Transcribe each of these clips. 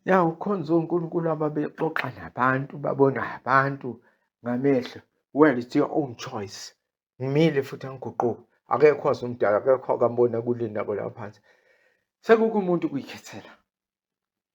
Ya ukhonza uNkulunkulu ababexoxa nabantu, babona abantu ngamehlo. Well, it's your own choice. Ngimile futhi angiguquki. Akekho wazi umdala, akekho akambona kulinda kwela phansi. Sekukho umuntu ukuyikhethela.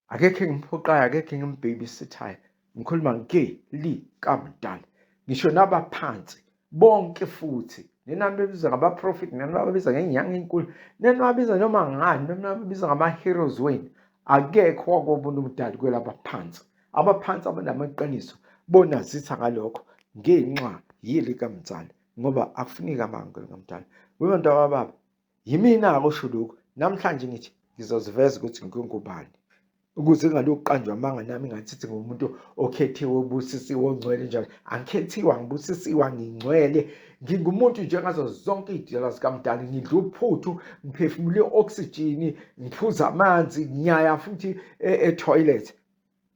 Akekho engimphoqayo, akekho engimbabysithayo. Ngikhuluma ngeli kamdala. Ngisho nabaphansi bonke futhi. Nenani bebiza ngabaprofeti, nenani babiza ngenyanga enkulu, nenani babiza noma ngani, nenani babiza ngama-heroes wenu. Akekho wakobona umdali kwelaba phansi. Abaphansi abanamaqiniso bonazitha ngalokho ngenxa yeli kamdala, ngoba akufuneki amanga kamdala. Webantu abababa, yimina-ke osho lokhu. Namhlanje ngithi ngizoziveza ukuthi ngingubani, ukuze ngalokhu qanjwa amanga nami ngathithi ngumuntu okhethiwe, obusisiwe, ongcwele njalo. Angikhethiwa, ngibusisiwa, ngingcwele. Ngingumuntu nje ngazo zonke iy'dlela zikamdala. Ngidla uphuthu, ngiphefumule i-oxygen, ngiphuza amanzi, ngiyaya futhi e-toilet.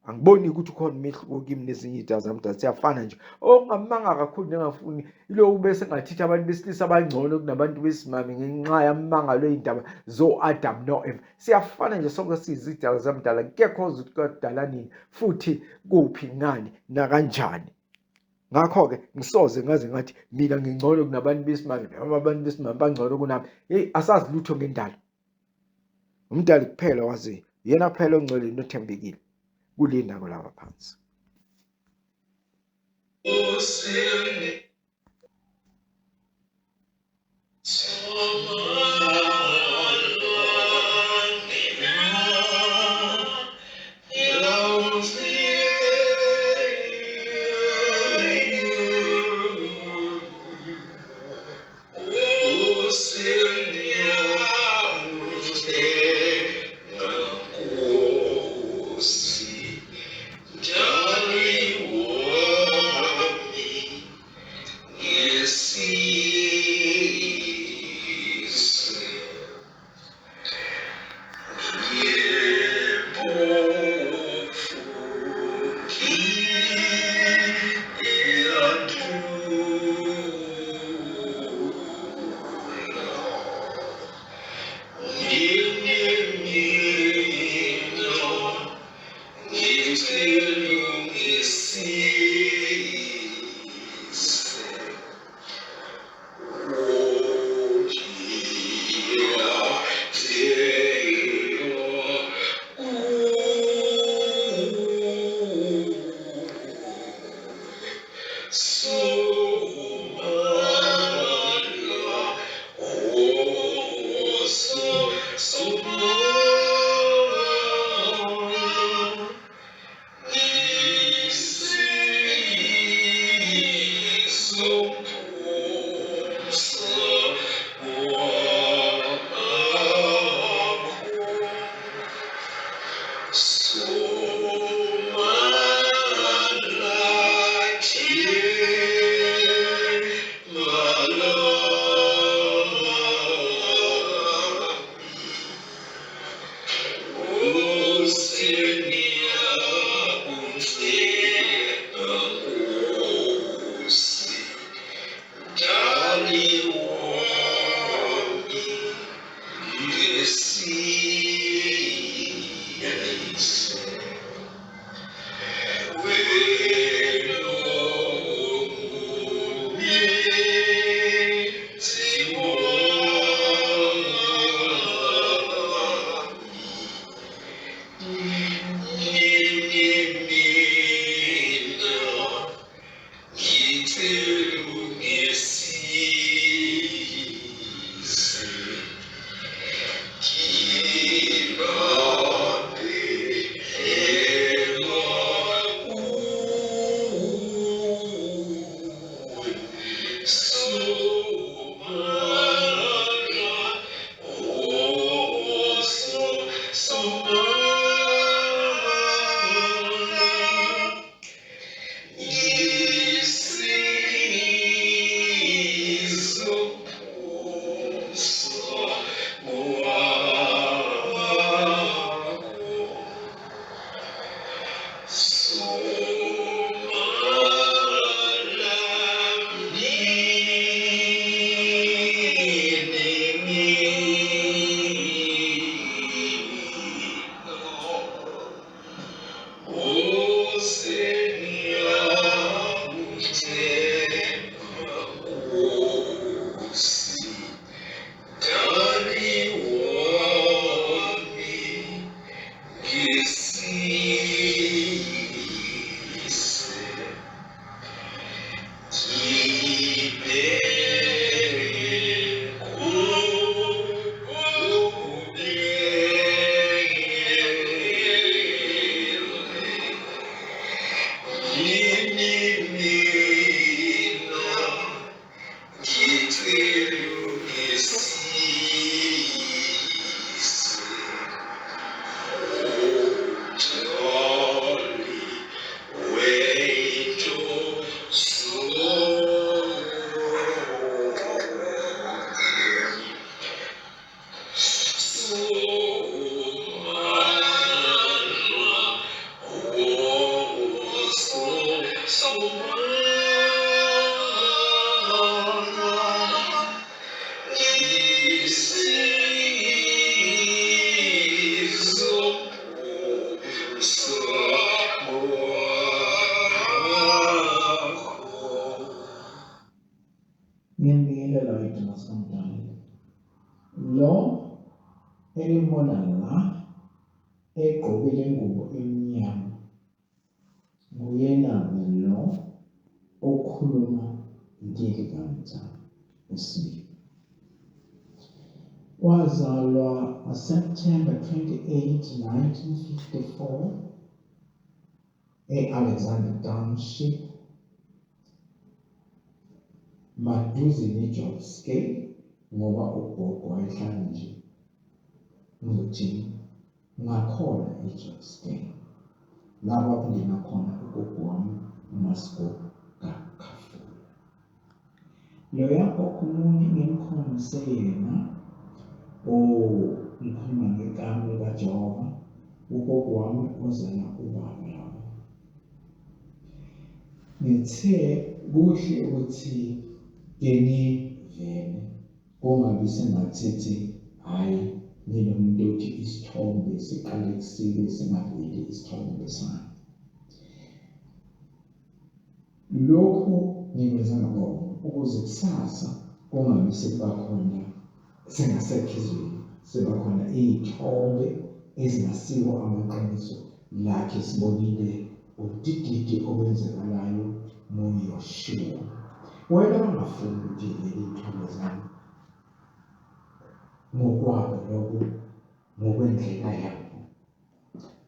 Angiboni ukuthi ukhona umehluko kimi nezinye iy'dala zamdala, siyafana nje. Okungamanga kakhulu nengafuni iloku bese ngathithi abantu besilisa abangcono kunabantu besimame ngenxa yamangalo ey'ndaba zo-Adam no-Eva. Siyafana nje sonke siyizidala zamdala. Kekho ozi ukuthi kudala nini futhi kuphi, ngani nakanjani. Ngakho-ke ngisoze ngaze ngathi mina ngingcono kunabantu besimame noma abantu besimame bangcono kunami. Yeyi, asazi lutho ngendalo. Umdali kuphela waziyo, yena kuphela ongcwele nothembekile kulinda kwalaba phansi. Ngiyambingelela idina sikamdala. Lo elimbona la egqokile ingubo emnyama nguyena lo okhuluma ngeli kamta esibili. Wazalwa September 28, 1954 e-Alexander Township, maduze ne-George Scale, ngoba ugogo wayehlala nje ngothini ngakhona e-George Scale laba kungena khona ugogo wami uMasigoko kaKhafula. Loya okhuluma ngimkhombise yena ngikhuluma ngegama kaJehova, ugogo wami ozala ubaba yabo. Ngithe kuhle ukuthi ngivele kungabi sengathithi hhayi ngilomuntu othi isithombe siqale kusile singaveli isithombe sami. Lokhu ngiveza ngakona ukuze kusasa kungabi sekubakhona sengasekho izweni, sebakhona iy'thombe ezingasiko amaqiniso lakhe sibonile ubudididi okwenzekalayo ngoYoshua. Wena ungafuni ukuthi leli thombe zami ngokwabo lokhu ngokwendlela yabo.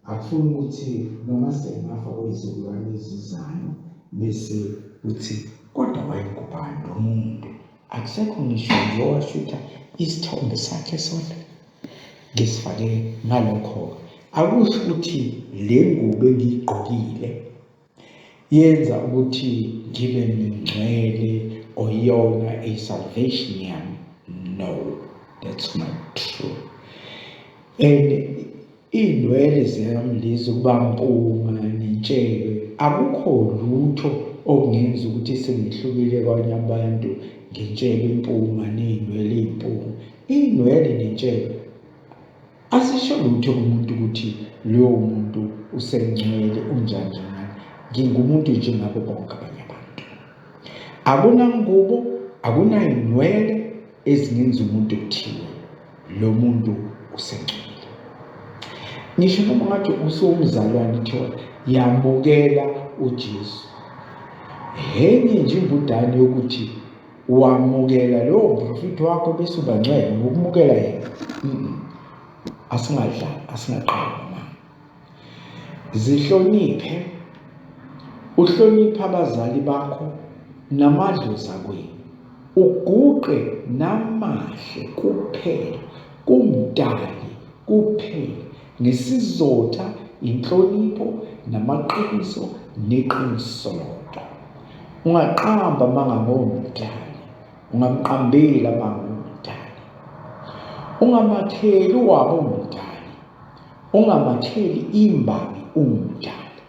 Akufuni ukuthi noma sengafa kwezizukulwane ezizayo bese uthi kodwa wayengubani lo muntu. Akusekho ngisho nje owashutha isithombe sakhe sona ngisifake ngalokho. Akusho ukuthi le ngubo engiyigqokile yenza ukuthi ngibe ngingcwele oyona i-salvation yami. No, that's not true. And iy'nwele zami lezi ukuba mpunga nentshebe, akukho lutho okungenza ukuthi sengihlukile kwabanye abantu ngentshebe impunga ney'nwele iy'mpunga. Iy'nwele nentshebe asisho lutho kumuntu ukuthi loyo muntu usengcwele unjani njani. Ngingumuntu njengabo bonke abanye abantu. Akunangubo, akunay'nwele ezingenza umuntu kuthiwe lo muntu usengcwele. Ngisho noma ngathi usumzalwane kuthiwa yamukela uJesu. Enye nje imbudane yokuthi wamukela lowo mprofethi wakho bese uba ngcwele ngokumukela yena. Asingadlali, asingaqali mama. Zihloniphe, uhloniphe abazali bakho namadlozi akwenu. Uguqe namahle kuphela kumdali kuphela ngesizotha, inhlonipho namaqiniso neqiniso lodwa. Ungaqamba mangangomdali, ungamqambeli amangomdali. Ungamakheli wabo umdali, ungamakheli imbangi umdali.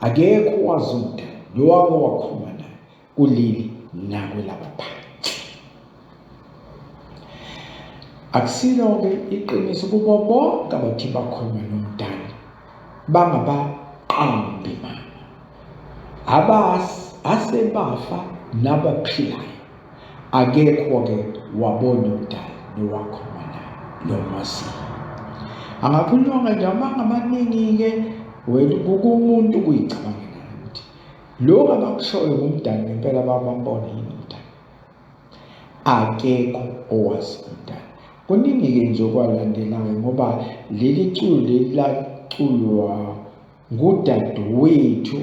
Akekho wazi umdali lowako wakhuluma naye kuleli nakwelabaphansi. Akusilo-ke iqiniso kubo bonke abathi bakhuluma nomdali bangabaqambi mama. Asebafa nabaphilayo akekho-ke wabona umdali nowakhuluma naye nomaziyo. Angakhulunywa nje amanga amaningi-ke wena kukumuntu kuyicabangela ukuthi lokhu abakushoyo ngumdali ngempela babambona yini umdali. Akekho owazi umdali. Kuningi-ke nje okwalandelayo ngoba leli culo leli laculwa ngudadewethu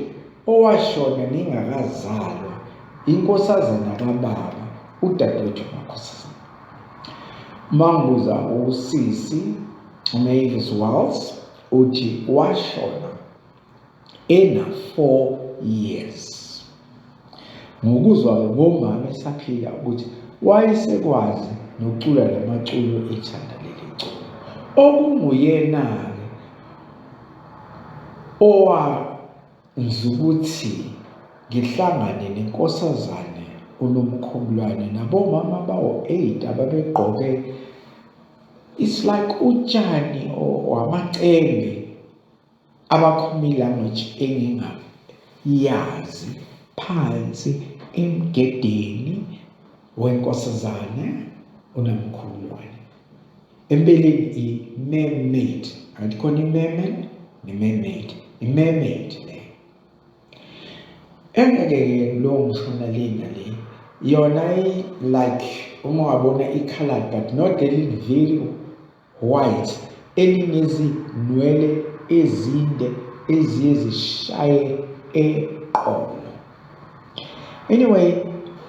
owashona ningakazalwa, inkosazana kababa udadewethu uMakhosazana. Mangibuza usisi uMavis Wells uthi washona ena 4 years. Ngokuzwa ngomama esaphila ukuthi wayesekwazi nokucula lamaculo ethanda leli culo. Okunguyena-ke owenza ukuthi ngihlangane nenkosazane uNomkhubulwane nabomama bawo-8 ababegqoke it's like utshani wamacembe abakhuluma language engingayazi phansi emgedeni wenkosazane uNomkhubulwane. Empeleni i-mermaid, angithi khona i-merman ne-mermaid, i-mermaid le. Engeke lo ngishona lena le yona like uma wabona i-colored but not very white, elinezinwele ezinde eziye zishaye eqolo. Anyway,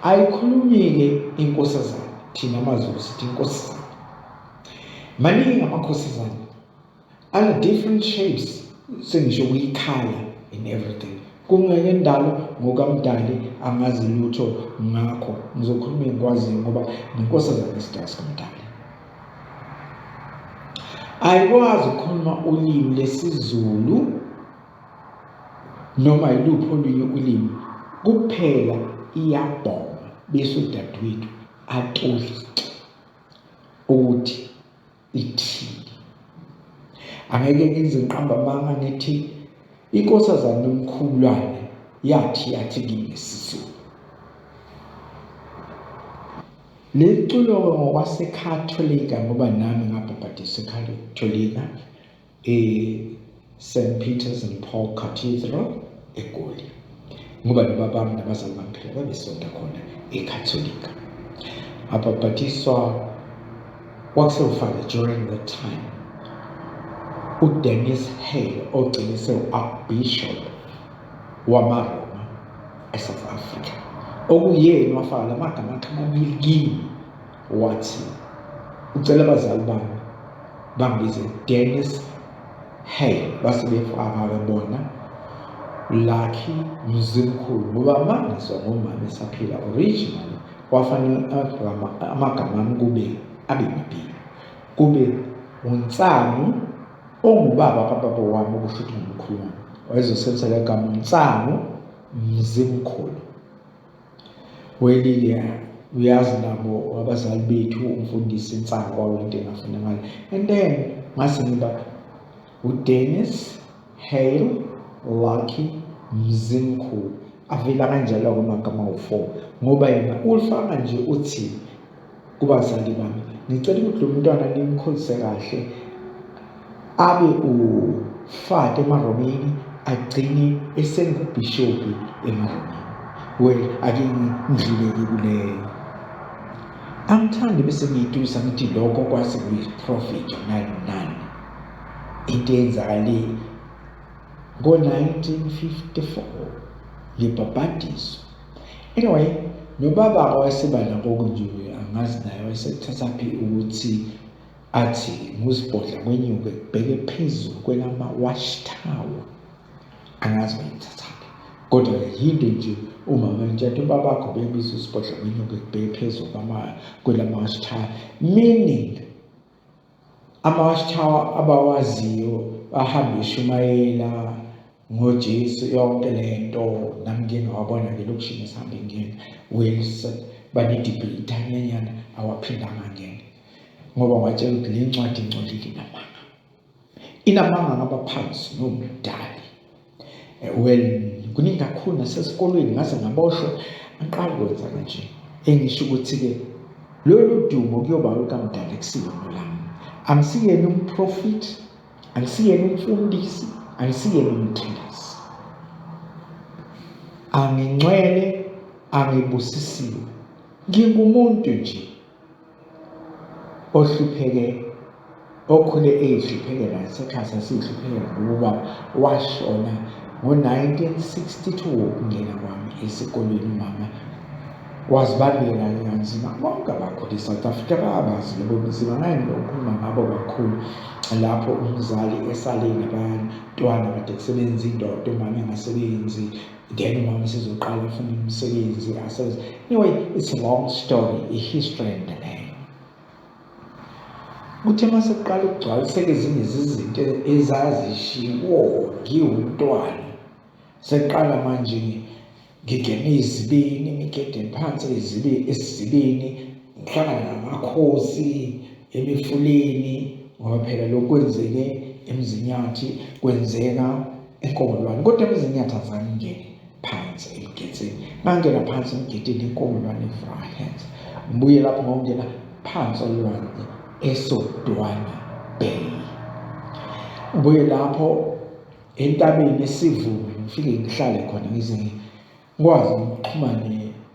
ayikhulumi-ke inkosazane, thina amaZulu sithi inkosazane. Maningi amakhosazane, ana different shapes, sengisho kuyikhala in everything. Kungeke ndalo ngokaMdali angazi lutho ngakho ngizokhuluma engikwaziyo ngoba nenkosazane isitazi kaMdali. Ayikwazi ukukhuluma ulimi lesiZulu noma yiluphi olunye ulimi kuphela iyabhonga bese udadewethu atolike ukuthi ithini. Angeke ngenze ngiqamba amanga ngithi inkosazane uNomkhubulwane yathi kimi nesiZulu. Le culo ngokwaseKhatholika ngoba nami ngabhabhadiswa eKhatholika St. Peter's and Paul Cathedral eGoli. Ngoba nobabami nabazali bami phela babesonta khona eKhatholika. Abhabhadiswa wakusewufana during that time. uDennis Hale ogcine sewu-Archbishop wamaRoma eSouth Africa. Okuyena wafaka la magama amabili kimi wathi ucela abazali bami bangibize Dennis Hale, base befaka bona Lucky Mzimkhulu ngoba mangizwa ngomama esaphila originally wafanele amagama ami kube abe mabili, kube uNtsangu ongubaba kababa wami okusho ukuthi ngumkhulu wami, wayezosebenzisa igama uNtsangu Mzimkhulu. Welile uyazi nabo abazali bethu umfundisi Ntsangu wawento engafuna ngale. And then ngase ngiba uDennis Hale Lucky Mzimkhulu, avela kanjalo kumagama u4 ngoba yena ulifaka nje uthi kubazali bami ngicela ukuthi lo mntwana nimkhulise kahle abe ufate emaromeni agcine esengubhishophi emaromeni. Well, ake ngidluleke kuleyo. Angithandi bese ngiyitusa ngithi lokho kwase kuyi-prophet nani into eyenzakale ngo-1954 libhabhadiswa. Anyway, nobaba wayeseba nakho nje angazi naye wayesethathaphi ukuthi athi nguzibhodla kwenyuke kubheke phezulu kwelama-watchtower, angazi wayethathaphi kodwa yinto nje umama ntshathi ubabakho bebiza usibhodla kwenyuke kubheke phezulu kwelama-watchtower, meaning ama-watchtower abawaziyo ahambe eshumayela ngoJesu yonke lento nami ngeke ngawabona ngelokishini esihambe ngene Wilson banedebate anyanyana awaphindanga ngene ngoba watshela ukuthi le ncwadi ingcolile inamanga ngabaphansi nomdali. Well, kuningi kakhulu nasesikolweni ngase ngaboshwa angiqala ukwenza kanje engisho ukuthi-ke lolu dumo kuyoba lukaMdali kusiyona lami, angisiyena umprofit, angisiyena umfundisi, angisiyena umthengisi, angingcwele, angibusisiwe, ngingumuntu nje ohlupheke, okhule ehluphekela nasekhaya sasihluphekela ngoba washona ngo-1962 ukungena kwami esikolweni umama wazibambela kanzima bonke abakhulu eSouth Africa bayabazi lebo buzima ngayenokukhuluma ngabo kakhulu lapho umzali esale nabantwana kade kusebenza indoda umama engasebenzi then umama sezoqala ufuna umsebenzi asazi. Anyway, it's a long story, a history and the name. Kuthe mase kuqala ukugcwaliseka ezinye izinto ezazishiwo ngiwumntwana seqala manje ngingena izibini ngigede phansi esizibini ngihlangana namakhosi emifuleni ngoba phela lokwenzeke emzinyathi kwenzeka eNkomolwane kodwa emzinyathi azange phansi egetseni ngangena phansi ngigedile eNkomolwane eVryheid ngibuye lapho ngongena phansi olwandle eSodwana Bay ngibuye lapho entabeni esivume ngifike ngihlale khona ngize ngikwazi ukuxhumana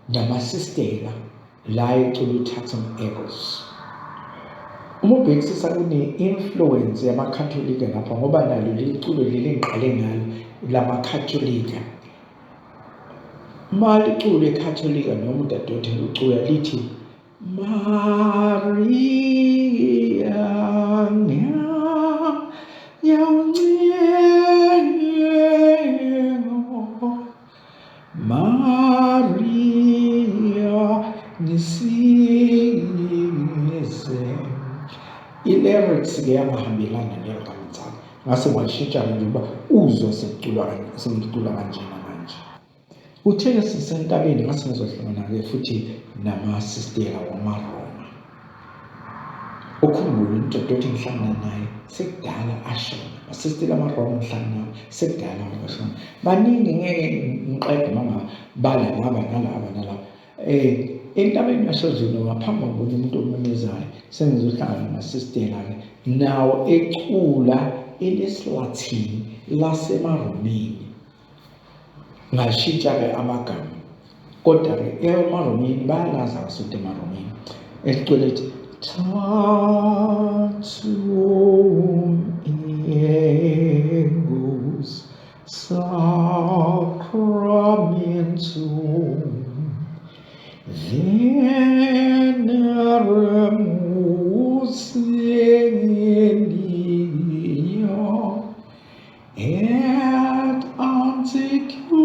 namasistela la ecula uTatum Eagles. Umubhekisisa kune-influence yamakhatholika lapha ngoba nalo leli culo leli ngiqale ngalo lamakhatholika. Maliculo ekhatholika noma udadewethu lucula lithi Maria Maria nisize. I-lyrics ke yangahambelana ney'nkampani ngase ngashintsha njengoba uzwe sengicula kanje namanje. Uthe sisentabeni ngase ngizohlangana-ke futhi namasistela wamaRoma. Ukhumbule umdadewethu ngihlangana naye sekudala ashona. Amasistela amaRoma ngihlangana nawo sekudala ashona. Baningi ngeke ngiqede mangabala laba nalaba. Entabeni yaseZulu ngaphambi kokubona umuntu omemezayo sengizohlangana namasistela-ke nawo ecula elesilathini lasemaromeni. Ngashintsha-ke amagama kodwa-ke emaromeni bayalazi abasuthi emaromeni elicule lithi Tatum Eagles Sacramentum Veneremus Elia et anticundo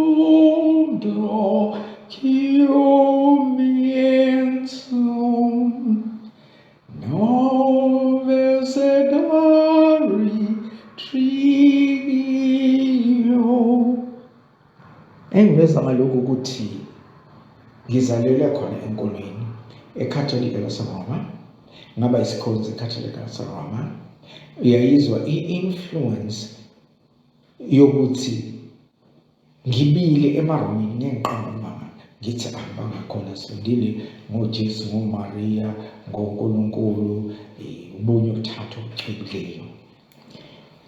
Cumentum Noves edari trio. Engiveza ngalokhu ukuthi ngizalelwe khona enkolweni ekhatholika laseRoma ngaba isikhonzi ekhatholika laseRoma. Uyayizwa i-influence yokuthi ngibile emaromeni ngiqamba ngithi abangakhona sindile ngoJesu ngoMaria ngoNkulunkulu ubunye ukuthatha okucebileyo.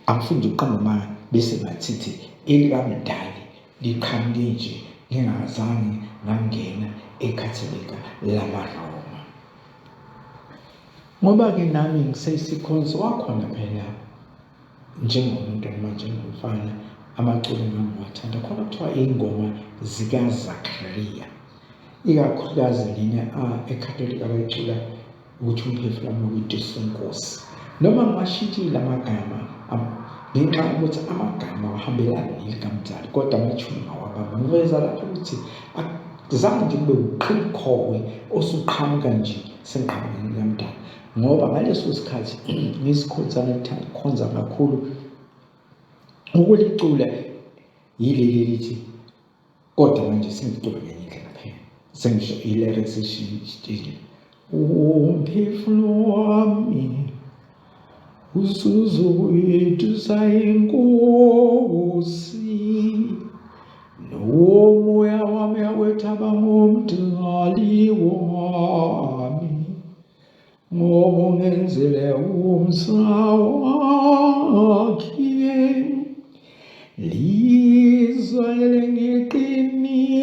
Angifuni ukuqamba bese ngathi elikamdali liqhamuke nje ngingazange ngangena ekhatholika lamaRoma. Ngoba-ke nami ngisesikhonzi wakhona phela njengomuntu noma njengomfana amaculo engangiwathanda khona kuthiwa iy'ngoma zikaZakhariya ikakhulukazi lena ekhatholika bayicula ukuthi umphefumulo wami uyidisa inkosi. Noma ngingashintshile amagama ngenxa yokuthi amagama ahambelana nelikamdali kodwa amathuni ngawabamba. Ngiveza lapho ukuthi akuzange nje kube uqhikhowe osuqhamuka nje sengiqhamuka nelikamdali ngoba ngaleso sikhathi ngisikhonzana ngithanda ukukhonza kakhulu ukulicula yileli lithi kodwa manje sengicula ngenye indlela phela sengisho i-lyrics eshintshile. Umphefumulo wami usuzuyidisa inkosi nomoya wami awethaba ngomdali wami ngoba ungenzele umsa wakhe lizwele ngeqiniso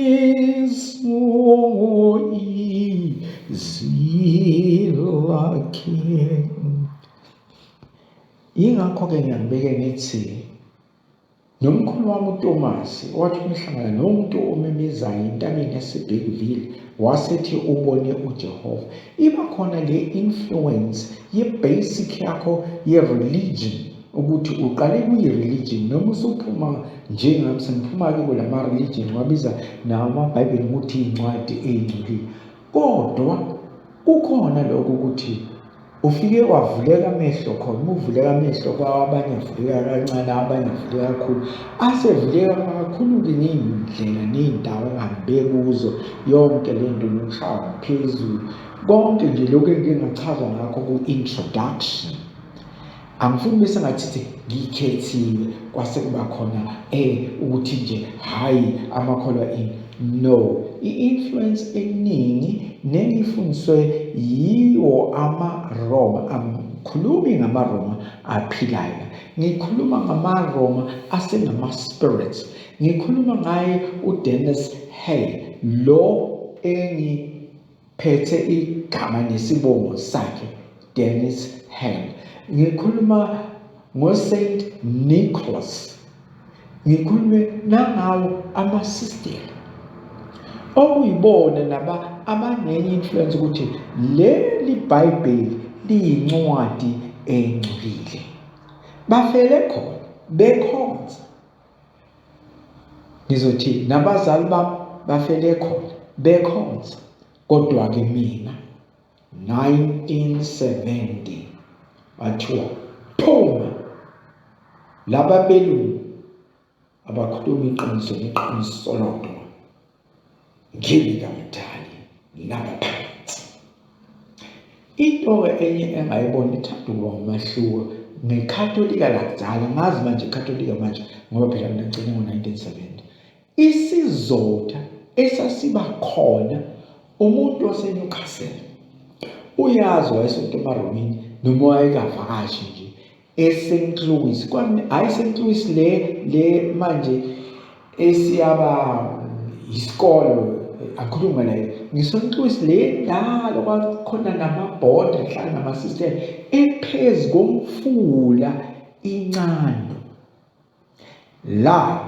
izwi lakhe. Yingakho-ke ngiyakubeke ngithi nomkhulu wami uThomas wathi umhlangana nomuntu omemezayo entabeni yaseBergville wasethi ubone uJehova. Iba khona le influence ye-basic yakho ye-religion, ukuthi uqale kuyi-religion noma usuphuma njengami sengiphuma-ke kulama-religion wabiza nawo amabhayibheli ukuthi iy'ncwadi ey'ngcolile. Kodwa kukhona lokho ukuthi ufike wavuleka amehlo khona, uma uvuleka amehlo kwabanye avuleka kancane, abanye avuleka kakhulu. Asevuleka kakhulu-ke ngey'ndlela ney'ndawo engihambe kuzo, yonke le nto nokushaya ngaphezulu, konke nje lokhu engingachazwa ngakho ku-introduction. Angifuni bese ngathi ngikhethiwe kwase kuba khona ukuthi nje hhayi amakholwa ini. No, i-influence eningi nengifundiswe yiwo amaRoma. Angikhulumi ngamaRoma aphilayo, ngikhuluma ngamaRoma asenama-spirits. Ngikhuluma ngaye uDennis Hale, lo engiphethe igama nesibongo sakhe, Dennis Hale. Ngikhuluma ngoSaint Nicholas, ngikhulume nangawo amasisteri okuyibona abanenye influence ukuthi leli bhayibheli liyincwadi engcolile. Bafele khona bekhonza, ngizothi nabazali bami bafele khona bekhonza. Kodwa-ke mina 1970 bathiwa phuma laba belungu abakhuluma iqiniso neqiniso lodwa, ngimi kaMdali nabaphansi. Into-ke enye engayibona ithanda ukuba umahluko ngekhatholika lakudala, ngazi manje ikhatholika manje ngoba phela mina ngigcine ngo-1970. Isizotha esasiba khona umuntu waseNewcastle, uyazi wayesonto emaromini noma wayekavakashi nje eSt. Louis, hhayi St. Louis le manje esiyaba isikolo, akhuluma naye ngiSt. Louis le ndalo kwakhona namabhoda ahlala namasistem ephezu komfula incane. La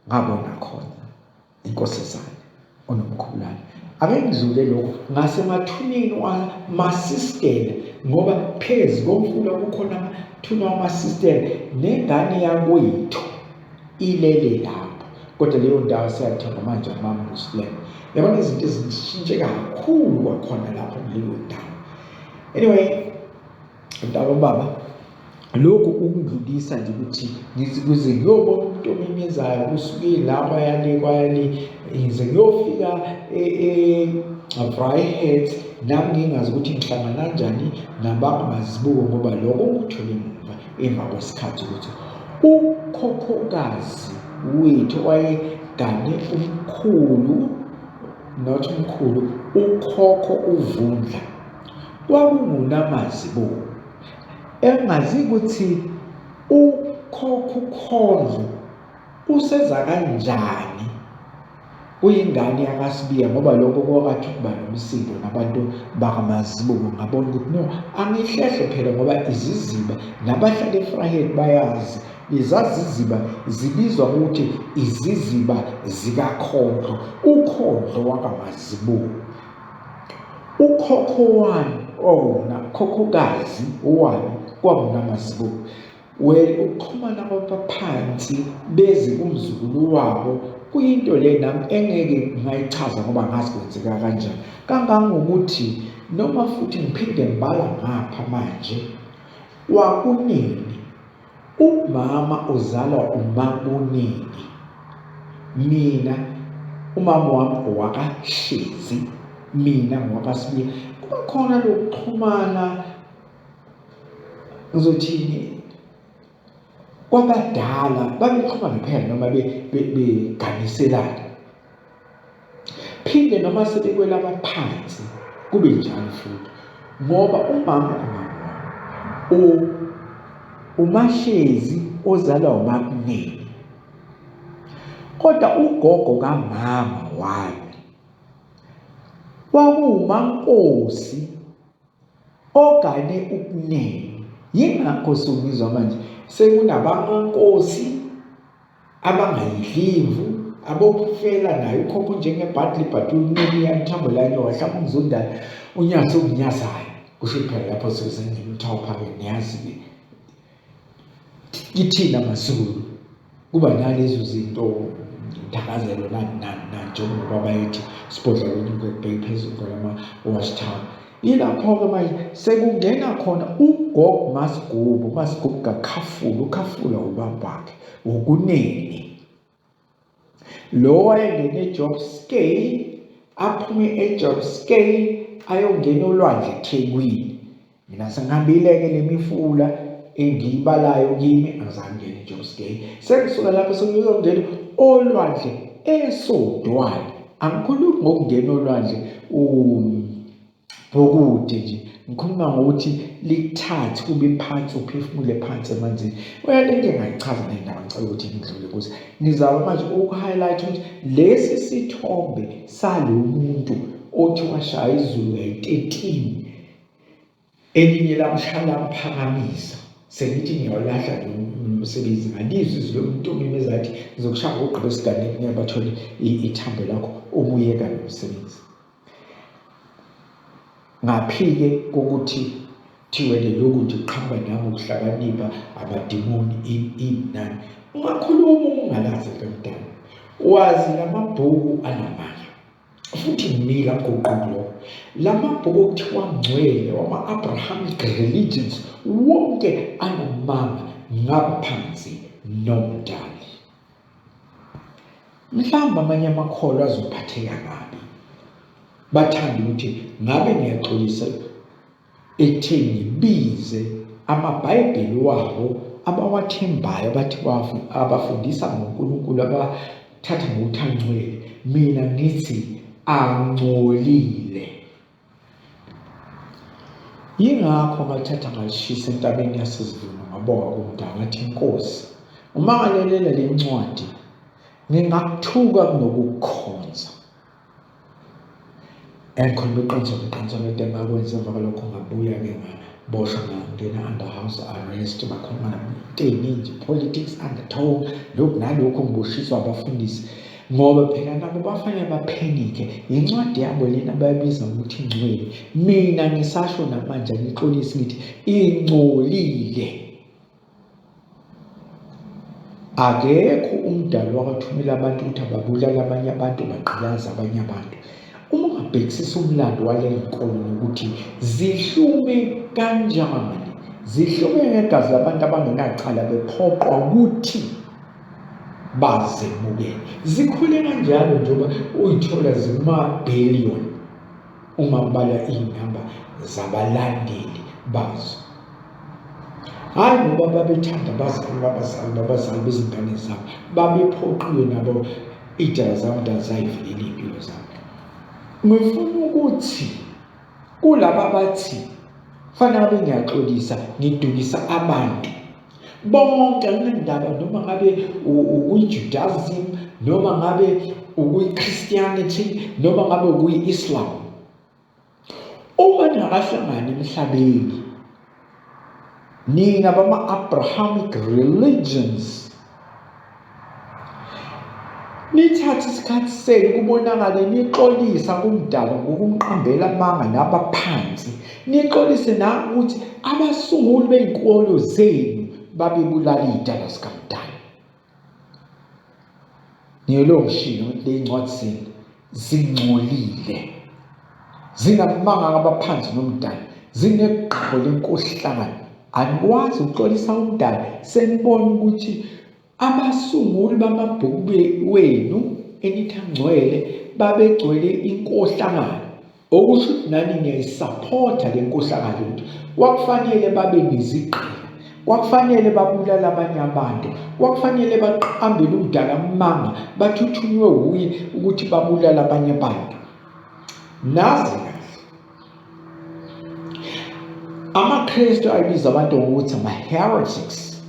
ngabona khona inkosazana uNomkhulane. Ake ngidlule lokho ngasemathuneni wamasistela, ngoba phezu komfula kukhona amathuna wamasistela nengane yakwethu ilele lapho. Kodwa leyo ndawo seyathenga manje ama-Muslim. Yabona izinto ezishintshe kakhulu kwakhona lapho kuleyo ndawo. Anyway, mntaka baba, lokhu ukudlulisa nje ukuthi ngize ngiyobona umuntu omemezayo kusuke lapha kwayale ngize ngiyofika Vryheid, nami ngingazi ukuthi ngihlangana kanjani nabangamazibuko, ngoba lokho ngikuthole emva kwesikhathi ukuthi ukhokhokazi wethu wayegane umkhulu, not umkhulu, ukhokho uVundla kwakungunamazibuko. Engazi ukuthi ukhokho uKhondlo useza kanjani uyingane yakaSibiya, ngoba lokho kwakade kuba nomsindo nabantu bakamazibuko. Ngabona ukuthi no, angihlehle phela, ngoba iziziba nabahlala eVryheid bayazi izaziziba zibizwa ukuthi iziziba zikaKhondlo, uKhondlo wakamazibuko. Ukhokho wami khokhokazi owami kwakunamazibuko. Ukuxhumana kwabaphansi beze kumzukulu wabo kuyinto le nami engeke ngayichaza ngoba ngazi kwenzeka kanjani. Kangangokuthi noma futhi ngiphinde ngibala ngapha manje, wakunini umama uzalwa uMabunini, mina umama wami owakaShezi, mina ngowakaSibiya. Kuba khona lokuxhumana, ngizothini, kwabadala babexhumana phela noma beganiselana, phinde noma sebekwela abaphansi kube njalo futhi, ngoba umama uMashezi ozalwa uMakunene, kodwa ugogo kamama wami kwakuwuMaNkosi ogane ukunene. Yingakho sibizwa manje sekunabaNkosi abangayidlimvu, abokufela nayo ikhopho njengebhadli bhatuni yanthambolanye wahlaba umzundane unyasi okunyasayo. Kusho phela lapho sezengena uthawuphake niyazi-ke kithina maZulu kuba nalezo zinto Thakazelo njengoba bayethi sibhodla kwenyuka kubheke phezulu kwalama watchtower. Yilapho-ke manje sekungena khona uGog Masigubhu kaKhafula, uKhafula ubabakhe ukunene. Lo wayengene eJobskei, aphume eJobskei ayongena olwandle eThekwini. Mina sengihambile-ke le mifula engiyibalayo kimi, angizange ngene eJobskei. Sengisuka lapho sengiyongena olwandle eSodwana. Angikhulumi ngokungena olwandle okude nje, ngikhuluma ngokuthi likuthathe kube phansi, uphefumule phansi emanzini. Uyale into engayichaza le ndaba ngicela ukuthi ngidlule kuze. Ngizama manje uku-highlight ukuthi lesi sithombe salo muntu othi washaya izulu yayi-13 elinye lamshaya lamphakamisa. Sengithi ngiyawulahla lo msebenzi ngalizwe izwi lomuntu omemeza athi ngizokushaya ngogqiba esiganeni ngeke bathole ithambo lakho ubuyeka lo msebenzi. Ngaphi-ke kokuthi thiwe loku nje kuqhamuka nami ukuhlakanipha amadimoni inani. Ungakhuluma ungalazi mfemdala. Wazi lamabhuku anamanga. Futhi ngimila mgoqo lo. Lamabhuku okuthiwa ngcwele wama-Abrahamic religions wonke anamanga ngaphansi nomdali. Mhlawumbe amanye amakholwa azophatheka kabi. Bathanda ukuthi ngabe ngiyaxolisa ekutheni ngibize amabhayibheli wabo abawathembayo abathi abafundisa ngoNkulunkulu abathatha ngokuthi angcwele. Mina ngithi angcolile. Yingakho ngathatha ngalishisa entabeni yaseZulu ngabonga kuMdali ngathi Nkosi, uma ngalelela le ncwadi ngingakuthuka kunokukukhonza. Engikhuluma iqiniso lento engakwenza emva kwalokho ngabuya-ke ngaboshwa ngangena under house arrest. Bakhuluma nami nje politics undertone lokhu nalokhu ngiboshiswa abafundisi ngoba phela nabo bafanele baphenike. Incwadi yabo lena bayibiza ngokuthi ingcwele. Mina ngisasho namanje ngixolisi ngithi ingcolile. Akekho umdali wakathumela abantu ukuthi ababulala abanye abantu baqhiyaza abanye abantu. Uma ungabhekisisa umlando wale nkolo nokuthi zihlume kanjani, zihlume ngegazi labantu abangenacala bephoqwa ukuthi bazemukele. Zikhule kanjalo njengoba uyithola zima-billion uma ubala iy'namba zabalandeli bazo. Hayi ngoba babethanda abazali bezingane zabo, babephoqiwe nabo iy'dala zabo zayivikela iy'mpilo zabo. Ngifuna ukuthi kulaba bathi fanele ngiyaxolisa ngidukisa abantu bonke ngendaba, noma ngabe ukuyi-Judaism, noma ngabe ukuyi-Christianity, noma ngabe ukuyi-Islam. Uma ningakahlangani emhlabeni nina bama-Abrahamic religions, nithathe isikhathi senu kubonakale nixolisa kumdala ngokumqambela amanga nabaphansi. Nixolise ukuthi abasunguli bey'nkolo zenu babebulala iy'dala zikaMdali. Ngiyelo ngishilo ukuthi ley'ncwadi zenu zingcolile, zinamanga ngabaphansi nomdali, zinegqabo lenkohlakalo. Anikwazi ukuxolisa umdali. Senibona ukuthi abasunguli bamabhuku wenu enithi angcwele babegcwele inkohlakalo. Okusho ukuthi nani niyayisapotha le nkohlakalo ukuthi kwakufanele babe nezigqila, kwakufanele babulala abanye abantu, kwakufanele baqambele umdala amanga, bathuthunywe wuye ukuthi babulala abanye abantu. Nazi kahle amaKristu ayibiza abantu ngokuthi ama-heretics.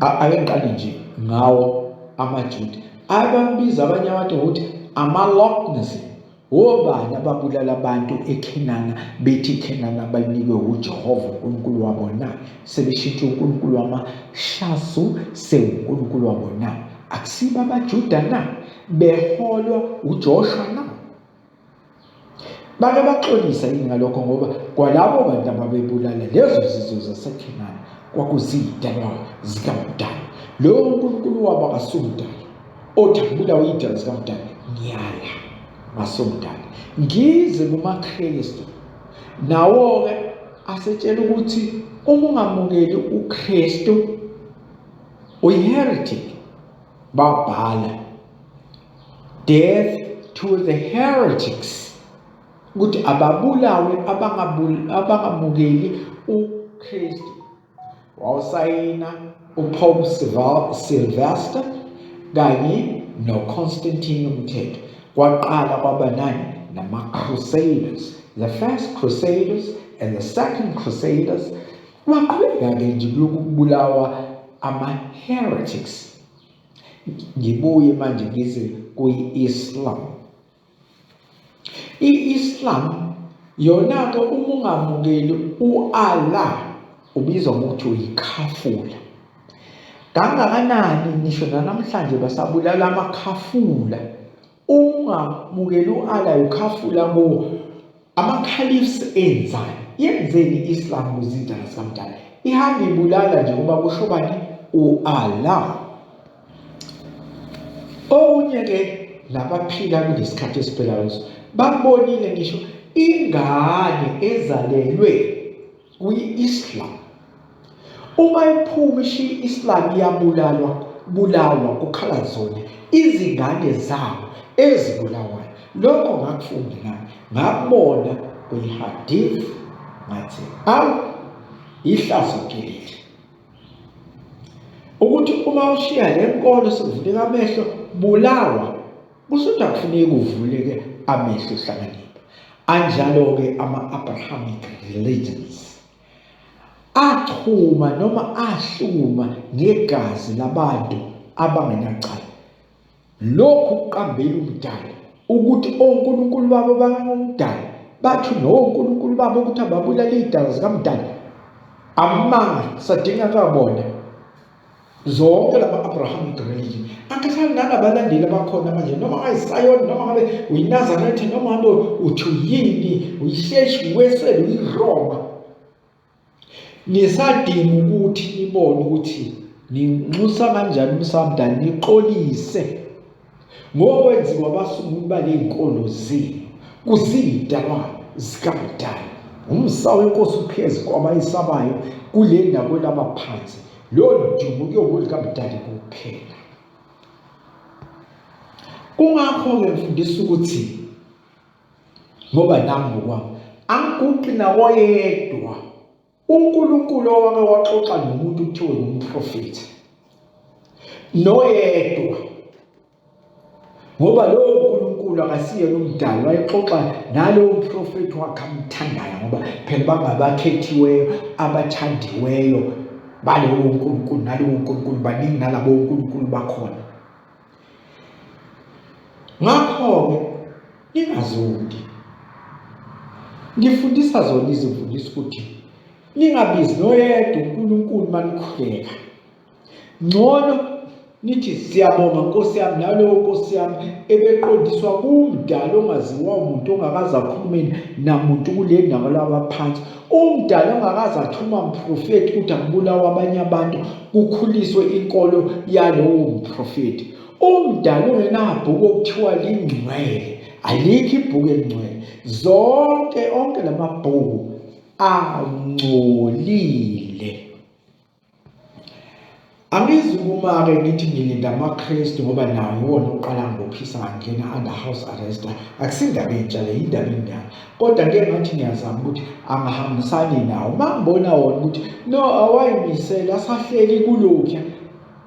Ake ngiqale nje ngawo amaJuda. Ababiza abanye abantu ngokuthi ama-Lochnism. obani ababulala abantu eKhenana bethi iKhenana balinikwe uJehova uNkulunkulu wabo na? Sebeshintsha uNkulunkulu wamashasu sewuNkulunkulu wabo na? Akusibo abaJuda na? Beholwa uJoshua na? Bake baxolisa yini ngalokho? Ngoba kwalabo bantu ababebulala lezo zizwe zaseKhenana kwakuziyidalwa zikaMdali. Lowo uNkulunkulu wabo akasumdali, othi akubulawe iy'dalwa zikaMdali. Ngiyala ngasomdali ngize kumaKristu, nawo-ke asetshela ukuthi uma ungamukeli uKristu uyi-heretic. Babhala death to the heretics, ukuthi ababulawe abangamukeli uKristu. Wawusayina uPaul Sylvester kanye noConstantine Umthetho. Kwaqala kwaba nani? Nama-Crusaders, the first Crusaders and the second Crusaders. Kwaqhubeka-ke nje kulokubulawa ama-heretics. Ngibuye manje ngize kuyi-Islam. I-Islam yona-ke uma ungamukeli u-Allah ubizwa ngokuthi uyikhafula. Kangakanani ngisho nanamhlanje basabulala amakhafula. Ungamukeli u-Allah ukhafula ngo ama-caliphs enzani? Yenzeni i-Islam kuzindaba zikaMdali? Ihamba ibulala nje ngoba kusho bani? U-Allah. Okunye-ke nabaphila kulesikhathi esiphila kuso babonile ngisho ingane ezalelwe kwi-Islam, uma iphuma ishiya i-Islam iyabulawa kukhala zona izingane zabo ezibulawayo. Lokho ngakufunda nami, ngakubona kwi-hadith, ngathi ihlazo kelile ukuthi uma ushiya le nkolo sekuvuleka amehlo bulawa, kusuthi akufuneki uvuleke amehlo hlakanipha. Anjalo-ke ama-Abrahamic religions achuma noma ahluma ngegazi labantu abangenacala. Lokhu kuqambela umdali ukuthi onkulunkulu babo bangumdali bathi nonkulunkulu babo ukuthi ababulala iy'dalwa zikaMdali. Amanga sadinga kabona zonke lama-Abrahamic religion. Angahlali nanabalandeli abakhona manje, noma ngayiSayoni, noma ngabe uyiNazaretha, noma ngabe uthi uyini, uyihleshi, uwesele, uyiRoma. Nisadinga ukuthi nibone ukuthi ninxusa kanjani umsamdali, nixolise ngokwenziwa abasunguli baley'nkolo zenu kuziy'dalwa zikaMdali. Umsa wenkosi uphezu kwabayisabayo kule ndawo labaphansi. Lo dumo kuyobo likaMdali kuphela. Kungakho-ke mfundisa ukuthi ngoba nami ngokwami angiguqi nawo yedwa uNkulunkulu owake waxoxa nomuntu kuthiwe ngumprofethi noyedwa, ngoba lowo uNkulunkulu akasiyena umdali, wayexoxa nalowo mprofethi wakhe amthandayo, ngoba phela bangabakhethiweyo abathandiweyo balowo uNkulunkulu. Nalowo uNkulunkulu baningi nalabo uNkulunkulu bakhona. Ngakho-ke ningazondi, ngifundisa zona izimfundiso ukuthi ningabizi noyedwa uNkulunkulu manikhuleka. Ngcono nithi siyabonga Nkosi yami, nalowo Nkosi yami ebeqondiswa kumdali ongaziwa umuntu, ongakaze akhulume namuntu kule ndawo labaphansi, umdali ongakaze athuma mprofethi ukuthi akubulawe abanye abantu kukhuliswe inkolo yalowo mprofethi. Umdali ongenabhuku okuthiwa lingcwele, alikho ibhuku elingcwele. Onke lamabhuku angcolile. Angizukuma-ke ngithi ngilinda amaKristu ngoba nawo iwona oqala ngophisa ngangena under house arrest. Akusindaba entsha le, indaba endala. Kodwa ngeke ngathi ngiyazama ukuthi angahambisani nawo. Mangibona wona ukuthi no, awayimisela, asahleli kulokhu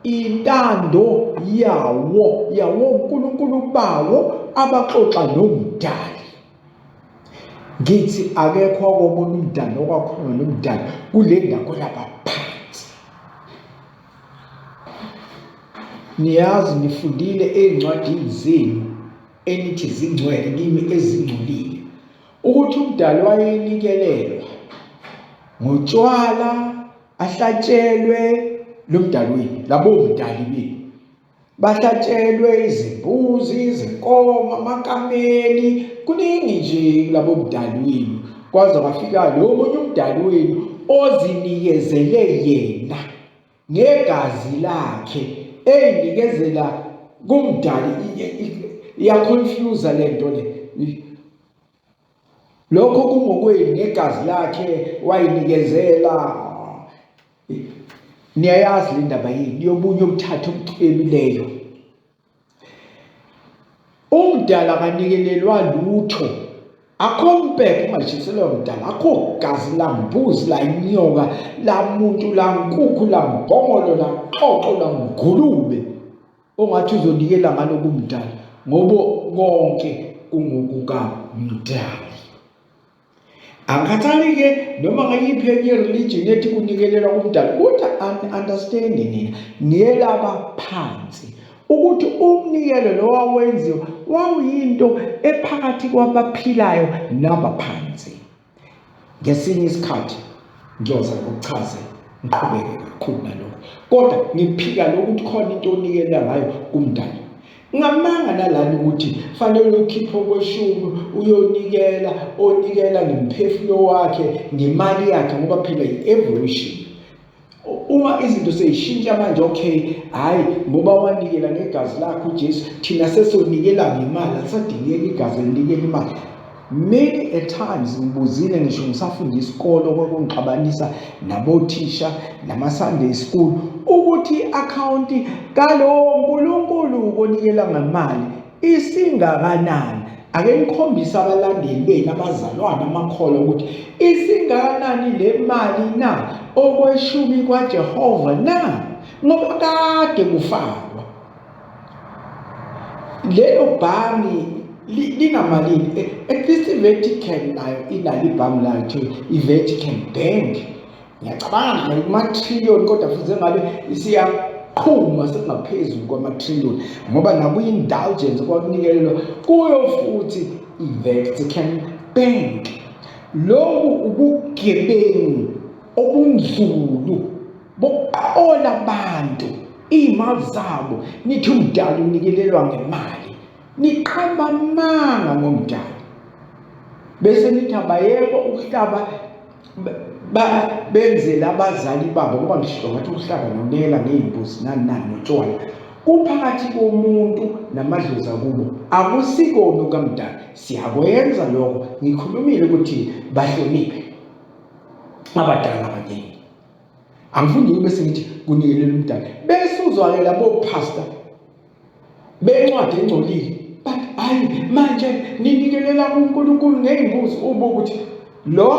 intando yawo uNkulunkulu bawo abaxoxa nomdali. Ngithi akekho wakobona umdali okwakhuluma nomdali kule ndawo labaphansi. Niyazi nifundile ey'ncwadini zenu enithi zingcwele kimi ezingcolile, ukuthi umdali wayenikelelwa ngotshwala ahlatshelwe lo mdali wenu, labo mdali benu bahlatshelwe izimbuzi, izinkomo, amakameli, kuningi nje labo mdali wenu, kwaze kwafika lo munye umdali wenu ozinikezele yena ngegazi lakhe eyinikezela kumdali. Iyaconfuse le nto le. Lokho kungokwenu, ngegazi lakhe wayinikezela. Niyayazi le ndaba yini yobunye obuthathu obucebileyo. Umdala akanikelelwa lutho, akho mpepho ungashiselwa umdala, akho gazi la mbuzi, la nyoka, la muntu, la nkukhu, la mbongolo, la xoxo, la ngulube ongathi uzonikela ngalo kumdala, ngoba konke kungokukamdali. Angikhathali-ke noma ngayiphi enye religion ethi kunikelelwa kumdali, kodwa understanding nina niyelaba phansi ukuthi umnikelo lo wawenziwa wawuyinto ephakathi kwabaphilayo nabaphansi. Ngesinye isikhathi ngiyoza ukuchaza, ngiqhubeke kakhulu nalokho, kodwa ngiphika lokuthi khona into onikela ngayo kumdali. Ngamanga nalani ukuthi fanele ukhiphe okweshumi onikela ngemphefumulo wakhe, ngemali yakhe, ngoba phela i-evolution. Uma izinto seyishintsha manje, okay, hayi ngoba wanikela ngegazi lakhe uJesu, thina sesonikela ngemali, alisadingeki igazi elinikela imali. Many a times ngibuzile ngisho ngisafunda isikolo kwakungixabanisa nabothisha nama-Sunday school ukuthi i-akhawunti kalo nkulunkulu konikela ngemali isingakanani. Ake ngikhombise abalandeli benu, abazalwane, amakholwa ukuthi isingakanani le mali na okweshumi kwaJehova na, ngoba kade kufakwa. Lelo bhangi linamalini, at least i-Vatican nayo inalo ibhangi layo kuthiwa i-Vatican Bank. Ngiyacabanga nayo kuma-trillion, kodwa futhi ngabe isiyaqhuma sekungaphezulu kwama-trillion, ngoba nakuyi-indulgence kwakunikelelwa kuyo futhi i-Vatican Bank. Lokhu ubugebengu obunzulu bokuqola abantu iy'mali zabo, nithi umdali unikelelwa ngemali, niqamba amanga ngomdali, bese nithi abayeko ukuhlaba benzele abazali babo, ngoba ngisho ngathi ukuhlaba nonikela ngey'mbuzi nani notshwala kuphakathi komuntu namadlozi akubo, akusikona okamdali. Siyakwenza lokho, ngikhulumile ukuthi bahloniphe abadala abaningi. Angifuni bese ngithi kunikelela umdali, bese uzwakela labo-pastor bencwadi engcolile but hayi manje ninikelela kuNkulunkulu ngey'mbuzi. Ube ukuthi lo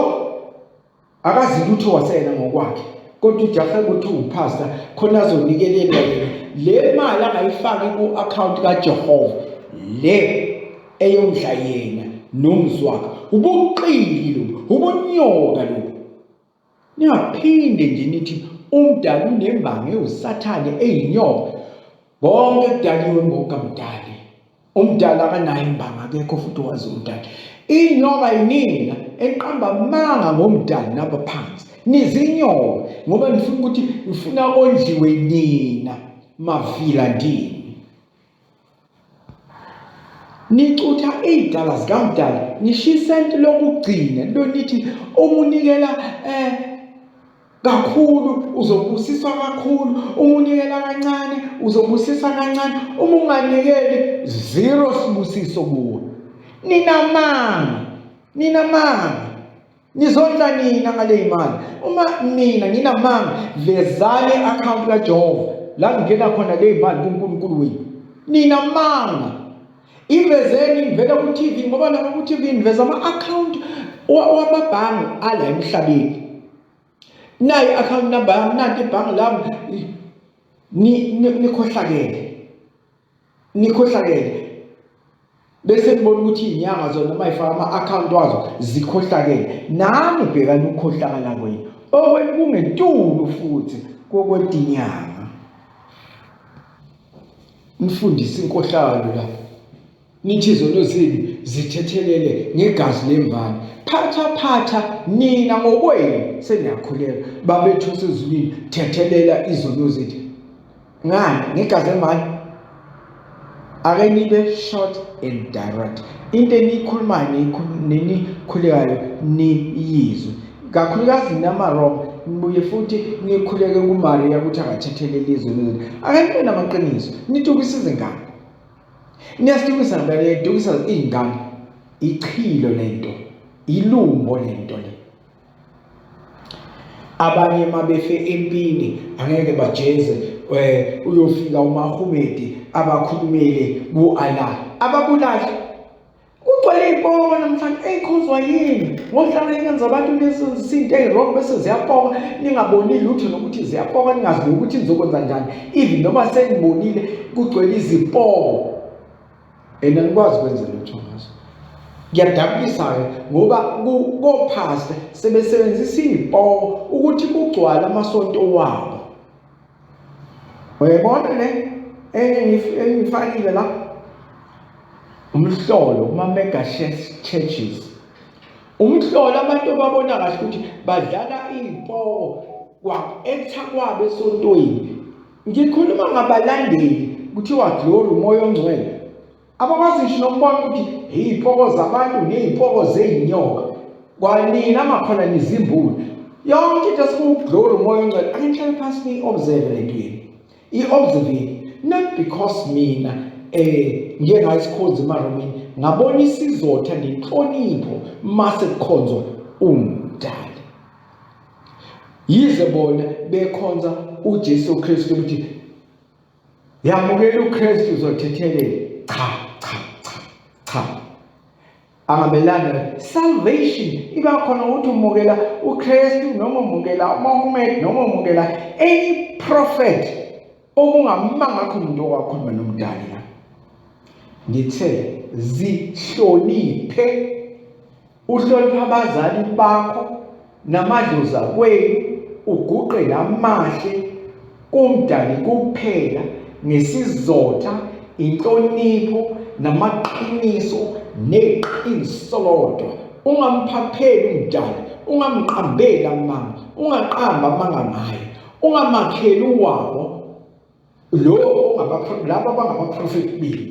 akazi lutho wasena ngokwakhe, kodwa ujahe ukuthi uwupastor khona azonikelela le mali angayifaki ku-akhawunti kaJehova, le eyondla yena nomzi wakhe. Ubuqili lobu, ubunyoka lobu. Ningaphinde nje nithi umdali unembangi usathane eyinyoka. Bonke kudaliwe ngokamdali. Umdali akanayo imbangi, akekho futhi owazi umdali. Inyoka yinina eqamba amanga ngomdali nabaphansi. Nizinyoka ngoba nifuna ukuthi ngifuna ondliwe nina mavila ndini. Nicutha iy'dala zikamdali, nishisente lokugcina lo nithi umunikela kakhulu uzobusiswa kakhulu, umunikela kancane uzobusiswa kancane, uma unganikeli zero sibusiso kuwe. Ninamanga nizondla nina ngale imali. Uma mina nginamanga, vezani i-akhawunti kaJehova la ngingena khona le imali kuNkulunkulu wenu. Ninamanga, ivezeni nivela ku-TV, ngoba lapha ku-TV niveza ama-akhawunti wamabhangi ala emhlabeni. Nayi i-akhawunti number yami, nanti ibhangi lami, nikhohlakele. Bese nibona ukuthi iy'nyanga zona uma yifaka ama-akhawunti wazo zikhohlakele. Nami ubhekani ukukhohlakala kwenu okwenu kungetulu futhi kokwedinyanga. Nifundise inkohlakalo la. nithi izono zenu zithethelele ngegazi lemvana. Phatha nina ngokwenu seniyakhuleka, babethu osezulwini, thethelela izono zethu. Ngani? Ngegazi lemvana. Ake nibe short and direct. Into eniyikhulumayo nenikhulekayo niyizwe. Kakhulukazi namaRoma, nibuye futhi nikhuleke kuMaria ukuthi angathetheleli izono zethu. Ake nibe namaqiniso. Nitukisa izingane. Niyasitukisa ngempela, nitukisa iy'ngane. Ichilo lento, ilumbo lento le. Abanye mabefe empini angeke bajeze uyofika uMahumedi abakhulumele ku-Allah ababulali. Kugcwele iy'poka namhlanje ey'khuzwa yini ngohlala yenza abantu lezi zinto ey'wrong bese ziyapoka, ningaboni lutho nokuthi ziyapoka, ningazi nokuthi nizokwenza njani. Even noma senibonile kugcwele izipoko and anikwazi ukwenza lutho ngazo. Ngiyadabukisa-ke ngoba kophasta sebesebenzisa iy'poko ukuthi kugcwale amasonto wabo. Uyayibona le engifakile la? Umhlolo kuma-mega churches. Umhlolo abantu ababona kahle ukuthi badlala iy'poko kwa-ektha kwabo esontweni. Ngikhuluma ngabalandeli kuthiwa glory umoya ongcwele. Abakwazi ngisho nokubona ukuthi iy'poko zabantu ney'poko zey'nyoka. Kwanina amakhola nizimbulu. Yonke into esiku-glory umoya ongcwele. Ake nihlale phansi niyi-observe le nto yini. I-observe not because mina ngike ngayisikhonza emaromini ngabona isizotha nenhlonipho mase kukhonzwa uMdali. Yize bona bekhonza uJesu Kristu ukuthi yamukela uKristu uzothethelela. Cha. Angabelana salvation iba khona ukuthi umukela uKristu noma umukela uMuhammad noma umukela any prophet okungamanga ngakho umuntu owakhuluma noMdali la. Ngithe zihloniphe, uhloniphe abazali bakho namadlozi akwenu, uguqe namahle kuMdali kuphela ngesizotha, inhlonipho namaqiniso neqiniso lodwa. Ungamphapheli uMdali, ungamqambeli amanga, ungaqamba amanga ngaye, ungamakheli uwabo labo abangamaprofeti bini.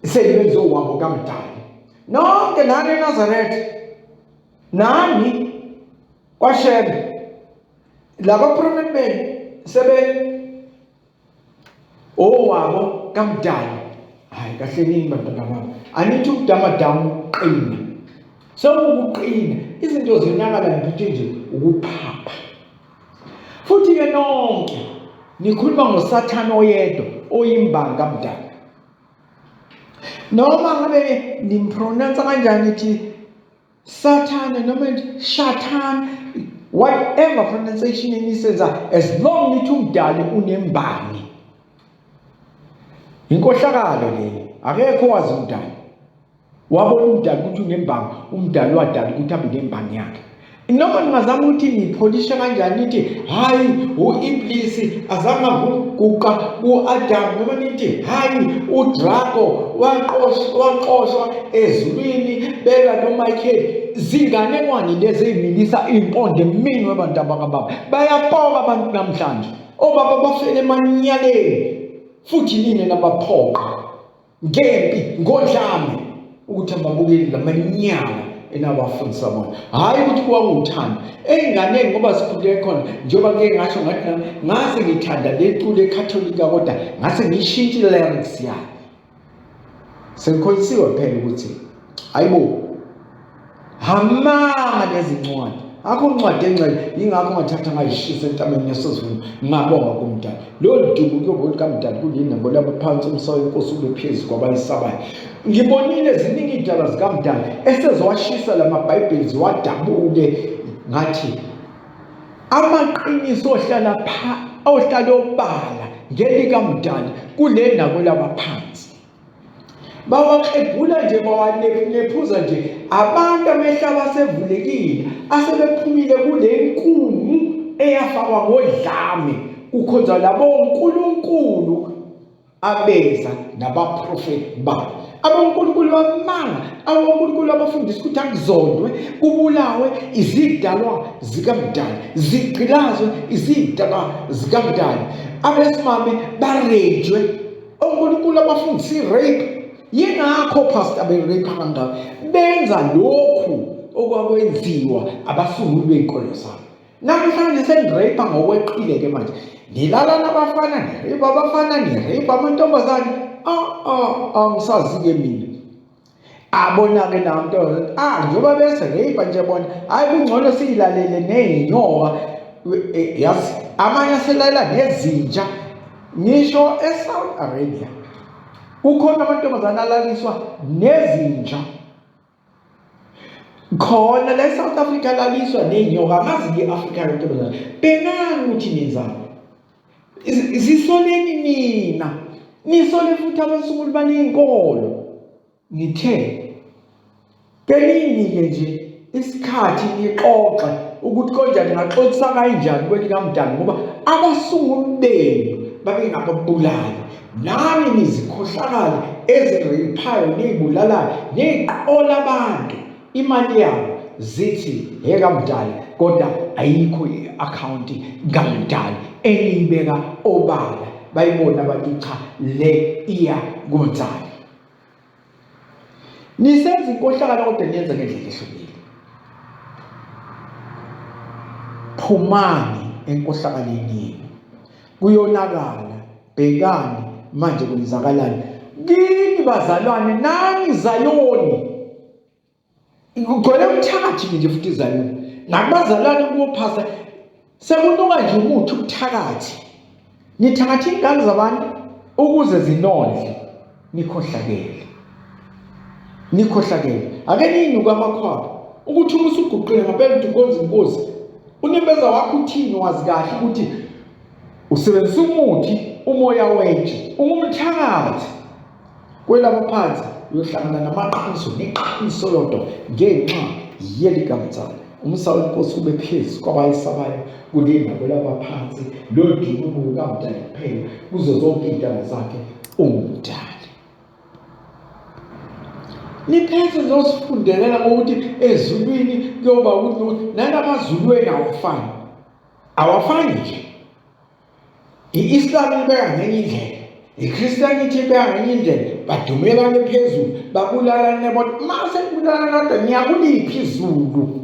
Sebenze uwabo kaMdali. Nonke nani eNazaretha, nani kwaShebe, laba profeti benu sebe owabo kaMdali. Hayi kahle nini bantwana bami, anithi ukudamadamu uqina. Sewukuqina izinto zinakala nje ukuphapha. Futhi ke nonke nikhuluma ngoSathane oyedwa oyimbanga kaMdali. Noma ngabe nimpronounce kanjani ithi Sathane noma Shatan, whatever pronunciation enisenza, as long nithi uMdali unembangi. Inkohlakalo le, akekho wazi uMdali. Wabona uMdali ukuthi unembangi, uMdali wadala ukuthi abe nembangi yakhe. Noma ningazama ukuthi nipholishe kanjani nithi hayi uIblisi azange ukuguqa kuAdam, noma nithi hayi uDraco waqoshwa ezulwini bela noMichael. Zinganekwane lezi ezimilisa impondo emini wabantu abakababa. Bayapoka abantu namhlanje. Obaba bafele emanyaleni futhi nini nabaphoqa ngempi ngodlame ukuthi ababukeli lamanyala enabafundisa bona. Hayi ukuthi kwakuthanda ey'nganeni ngoba sikhule khona, njengoba ke ngasho ngathi ngase ngithanda le culo eCatholika kodwa ngase ngiyishintshe lyrics yayo. Sengikholisiwe phela ukuthi hayibo hamanga lezi ncwadi. Akho incwadi engcwele ingakho ngathatha ngayishisa entabeni yasezulu ngabonga kuMdali. Lo dumo kuyobona kaMdali kulini ngoba lapha phansi umsawa inkosi ube phezulu kwabayisabayo. Ngibonile ziningi indaba zikaMdali esezowashisa lamaBhayibheli ziwadabule ngathi amaqiniso ohlala obala ngelikaMdali kule nakwelaba phansi. Bawaxebhula nje bawanephuza nje abantu amehlaba asevulekile asebephumile kule nkuni eyafakwa ngodlame kukhonza labo uNkulunkulu abeza nabaprofeti babo. abonkulunkulu bamanga, abonkulunkulu abafundisa ukuthi akuzondwe, kubulawe izidalwa zikaMdali, zigqilazwe izidalwa zikaMdali, abesimame barejwe, onkulunkulu abafundisa i-rape. Yingakho pastor be-rape kangaka benza lokhu okwakwenziwa abasunguli bey'nkolo zabo. Namhlanje senirape ngokweqile-ke manje, nilala nabafana nirape abafana, nirape amantombazane. Angisazi-ke mina. Abona-ke namantombazane, njengoba bese rape nje bona, hayi kungcono siyilalele ney'nyoka, yazi amanye asilalela nezinja. Ngisho eSouth Arabia kukhona amantombazane alaliswa nezinja, khona la eSouth Africa alaliswa ney'nyoka. Angazi i-Afrika amantombazane bengani ukuthi nenzani, zisoleni nina, nisole futhi abasunguli baney'nkolo. Ngithe kelini-ke nje isikhathi nixoxe ukuthi konjani ngaxolisa kanjani kwelikaMdali, ngoba abasunguli benu babengababulali, nani nizikhohlakala ezireyiphayo ney'bulalayo ney'qola abantu imali yabo, zithi ekaMdali, kodwa ayikho i-akhawunti kaMdali eniyibeka obala, bayibona abantu cha le iya kuMdali. Nisenza inkohlakalo kodwa niyenza ngendlela ehlukile. Phumani enkohlakaleni yenu, kuyonakala. Bhekani manje kwenzakalani kini bazalwane, nani Zayoni. Kugcwele ubuthakathi nje futhi Zayoni, nakubazalwane kuwophasa sekunuka nje umuthi ubuthakathi. Nithakatha iy'ngane zabantu ukuze zinondle. Nikhohlakele. Ake niyinuke amakhwapha ukuthi uma usuguqile ngapela ukuthi ukonza inkosi, unyembeza wakho uthini, wazi kahle ukuthi usebenzisa umuthi, umoya wetshe, ungumthakathi. Kwelaba phansi uyohlangana namaqiniso neqiniso lodwa ngenxa yelikaMdali. Umsawuli wenkosi ube phezu kwabayesabayo kulina kwelaba phansi, lodumo kaMdali kuphela kuzo zonke iy'ntanga zakhe uMdali. Niphethe nizosifundelela ngokuthi ezulwini kuyoba ukuthi nanamazulweni awafani nje. I-Islam ibeka ngenye indlela, i-Christianity ibeka ngenye indlela, badumelane phezulu, babulalane bona mase kubulalana kodwa niyakuliphi izulu.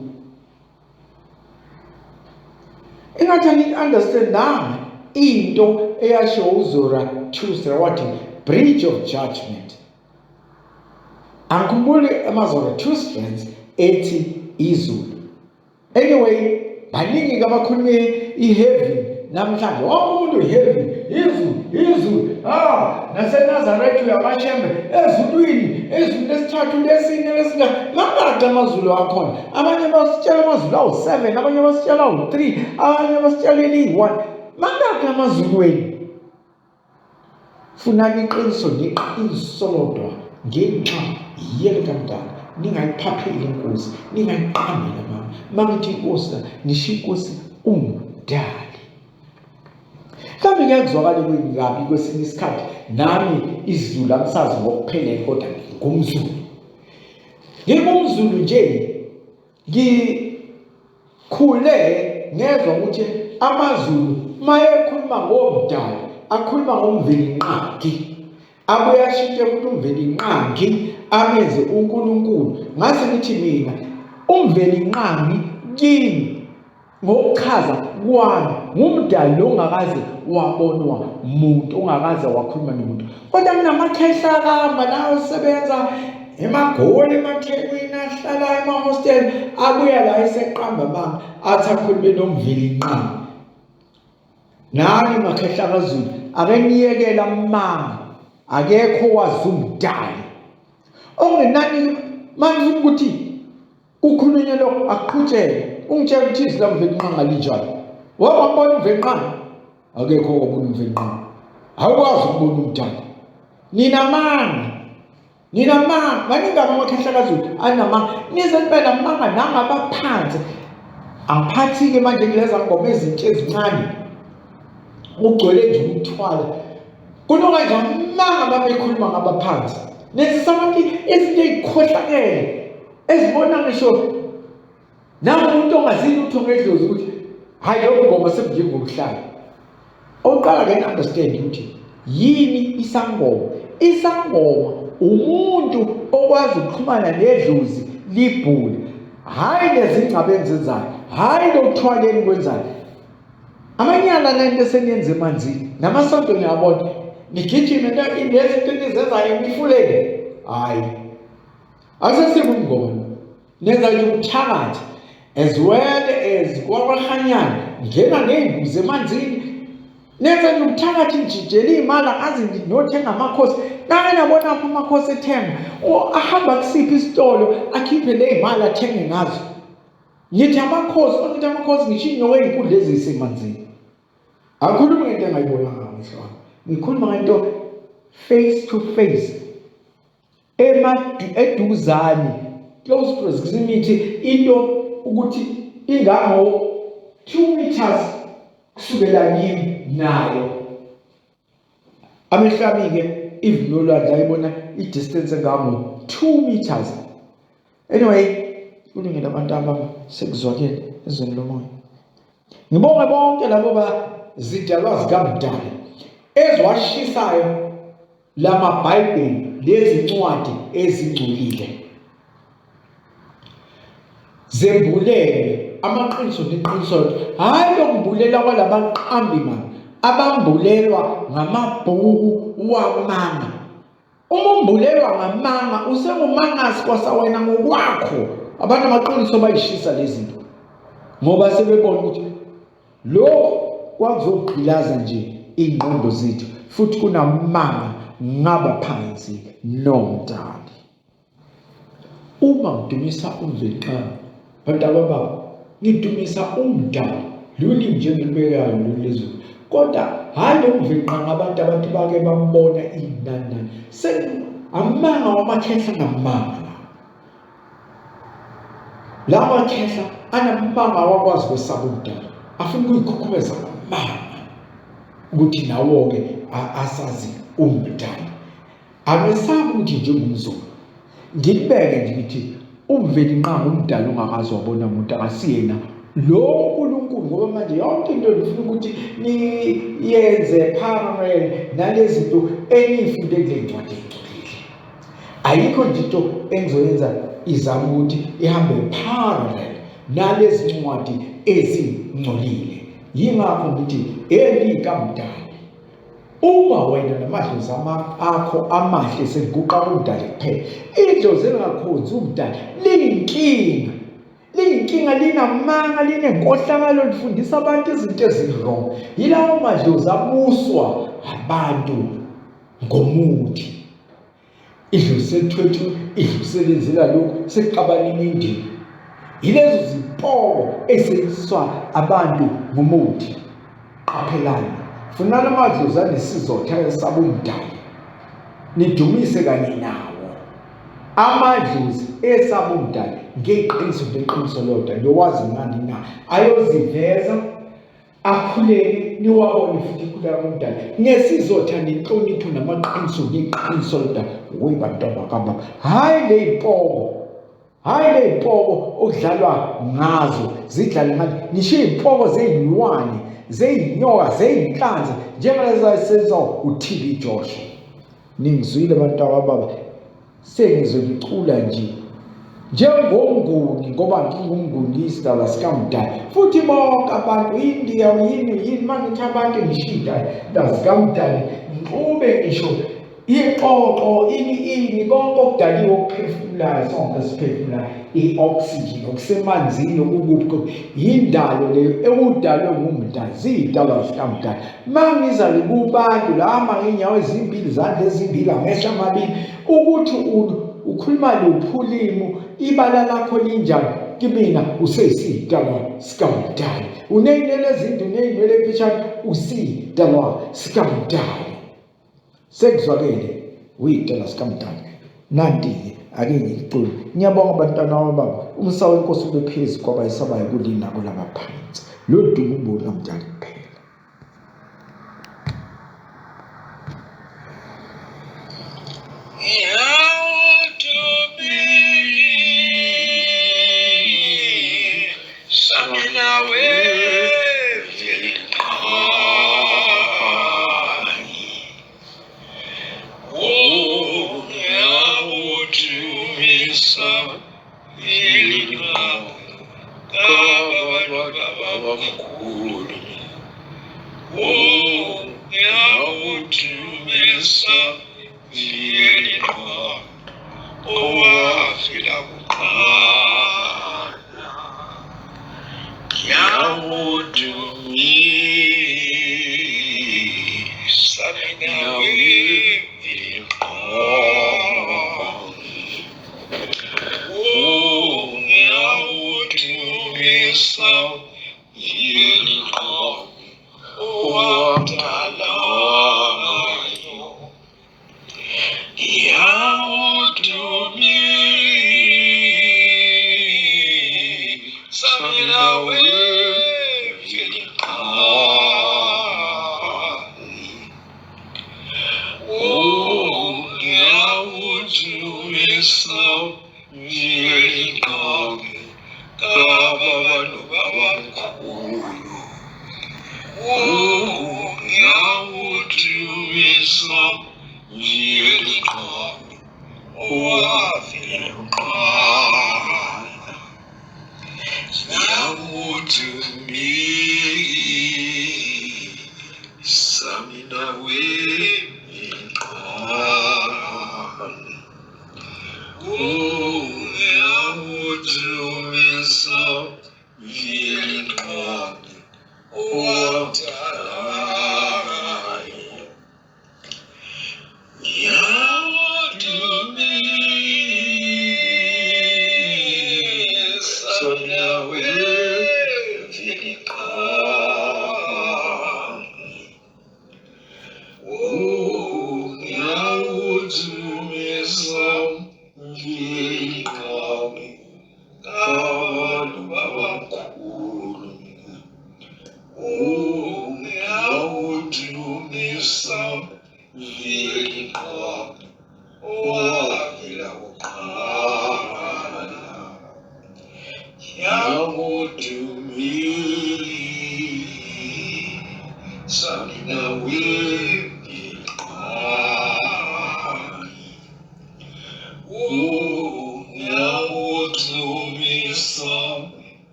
Ingathi ani-understandanga into eyasho uZarathustra wathi bridge of judgment. Angikhumbuli amaZarathustrans ethi izulu. Anyway, baningi abakhulume i-heaven namhlanje. Wonke umuntu i-heaven, izulu. NaseNazaretha uyabashembe ezulwini lesithathu, lesine, lesingane. Mangaki amazulu akhona? Abanye basitshela amazulu awu-7, abanye basitshela awu-3, abanye basitshela eli-1. Mangaki amazulweni? Funani iqiniso neqiniso lodwa ngenxa yelikaMdali. Ningayiphapheli inkosi, ningayiqamela mama. Mangithi inkosi nisho inkosi uMdali. Mhlawumbe kuyakuzwakala kwingabi kwesinye isikhathi nami isiZulu angisazi ngokuphelele kodwa ngumZulu. NgingumZulu nje, ngikhule ngezwa ukuthi amaZulu mayekhuluma ngoMdali akhuluma ngoMvelinqangi, abuye ashintshe ukuthi uMvelinqangi amenze uNkulunkulu. Ngase ngithi mina uMvelinqangi kimi ngokuchaza kwami ngumdali lo ongakaze wabonwa umuntu, ongakaze wakhuluma nomuntu. Kodwa kunamakhehla nawo sebenza eMagoli, emaThekwini, ahlala emahosteli, abuya la eseqamba mama athi akhulume noMvelinqangi. Nani makhehla kaZulu, ake niyekela mama, akekho wazi uMdali. Okungenani manje ukuthi kukhulunywe lokho akuqhutshele. Ungitshela ukuthi izwi laMvelinqangi linjani. Wabona uMvelinqangi? Akekho wabona uMvelinqangi. Awukwazi ukubona uMdali. Ninamanga. Baningi amakhehla kaZulu anamanga. Nize nibe namanga nangabaphansi. Angiphathi-ke manje kuleza ngoma ezintsha ezincane. Ugcwele nje umthwalo. Kunoka nje amanga uma bekhuluma ngabaphansi. nesisabantu ezinto ey'khohlakele ezibona ngisho namuntu ongaziyo lutho ngedlozi ukuthi hhayi lo mngoma sekunjengokuhlala. Oqala ke understand ukuthi yini isangoma. Isangoma umuntu okwazi ukuxhumana nedlozi libhule, hhayi lezingcaba enzenzayo, hhayi lokuthwaleni kwenzayo. Amanyala lento eseniyenza emanzini namasonto ngiyabona nigijime lezi zinto enizenzayo nifulele, hhayi akusesibo umngoma, nenza nje ubuthakathi as well as kwakwahanyana ngena ney'mbuzi emanzini, nenza nje ubuthakathi njijela iy'mali azi nothenga amakhosi. Nake nabona apho amakhosi ethenga ahamba kusiphi isitolo akhiphe ley'mali athenge ngazo. Ngithi amakhosi ngisho iy'nyoka ey'nkulu lezi zisemanzini. Akukhulumi ngento engayibonanga ngisho, ngikhuluma ngento face to face, eduzane, close proximity, into ukuthi ingango 2 meters kusukela kimi nayo. Amehlo ami-ke even nolwandle ayibona i-distance engango 2 meters. Anyway, kulungile abantu abami sekuzwakele ezweni lomoya. Ngibonge bonke labo zidalwa zikaMdali eziwashisayo lamaBhayibheli lezincwadi ezingcolile, zembulele amaqiniso neqiniso, hhayi lokumbulela kwalabaqambimanga abambulelwa ngamabhuku wamanga. Uma umbulelwa ngamanga usengumangasi kwasawena ngokwakho. Abantu amaqiniso bayishisa lezi zinto ngoba sebebona ukuthi lokhu kwakuzogqilaza nje iy'ngqondo zethu, futhi kunamanga ngaba phansi noMdali. Uma ngidumisa uMveli-Qanga, bantu abababa, ngidumisa uMdali, lolu nje engilibekayo lolu lezulu, kodwa hhayi lo Mveli-Qanga abantu bake bambona iy'nani. Amanga wamakhehla namanga la makhehla anamanga awakwazi kwesaba uMdali, afuna ukuyikhukhumeza ngamanga ukuthi nawo-ke asazi uMdali. Amesabi ukuthi njengomZulu ngibeke nje ngithi uMveli-Qanga uMdali ongakazi wabona umuntu akasiyena lo uNkulunkulu, ngoba manje yonke into nifuna ukuthi niyenze parallel nalezi zinto eniyifunde kule ncwadi engcolile. Ayikho nje into engizoyenza izama ukuthi ihambe parallel nalezi ncwadi ezingcolile. Yingakho ngithi elikaMdali, uma wena namadlozi akho amahle seliguqa uMdali kuphela, idlozi elingakhonzi uMdali liyinkinga. Liyinkinga, linamanga, linenkohlakalo, lifundisa abantu izinto ezirong. Yilawo madlozi abuswa abantu ngomuthi. Idlozi selithwethu, idlozi selenzela lokhu, sekuqabana imindeni. Yilezo zimpoko ezisetshenziswa abantu ngomuthi. Qaphelani, funani amadlozi anesizotha esaba uMdali, nidumise kanye nawo amadlozi esaba uMdali ngeqiniso leqiniso lodwa lokwazi ngani na ayoziveza akhuleke, niwabone futhi ikhuleka uMdali ngesizotha nenhlonipho namaqiniso ngeqiniso lodwa. Webantu abakababa, hhayi ley'mpoko okudlalwa ngazo zidlale ngani, nisho iy'mpoko zey'lwane, zey'nyoka, zey'nhlanzi njengalezi ayisenza uTB Joshua. Ningizwile bantu abababa, sengizolicula nje njengomnguni ngoba ngingumnguni isidalwa sikaMdali, futhi bonke abantu India yini mangithi abantu ngishida zikaMdali ngixube ngisho iqoqo ini konke okudaliwe okuphefumulayo, sonke siphefumulayo, i-oxygen okusemanzini okukuphi, yindalo leyo ekudalwe nguMdali, ziyidalwa zikaMdali. Mangizale kubantu la manginyawo ezimbili, izandla ezimbili, amehlo amabili, ukuthi ukhuluma luphulimu, ibala lakho linjani kimina, useyidalwa sikaMdali. Uney'nwele ezinde, uney'nwele emfishane, usiyidalwa sikaMdali. Sekuzwakele uyidalwa sikaMdali. Nanti-ke ake ngicule. Ngiyabonga abantwana bababa, umsawa wenkosi ube phezu kwabayisabayo kulina kulaba phansi. Lo dumo ubone kaMdali kuphela. Yeah.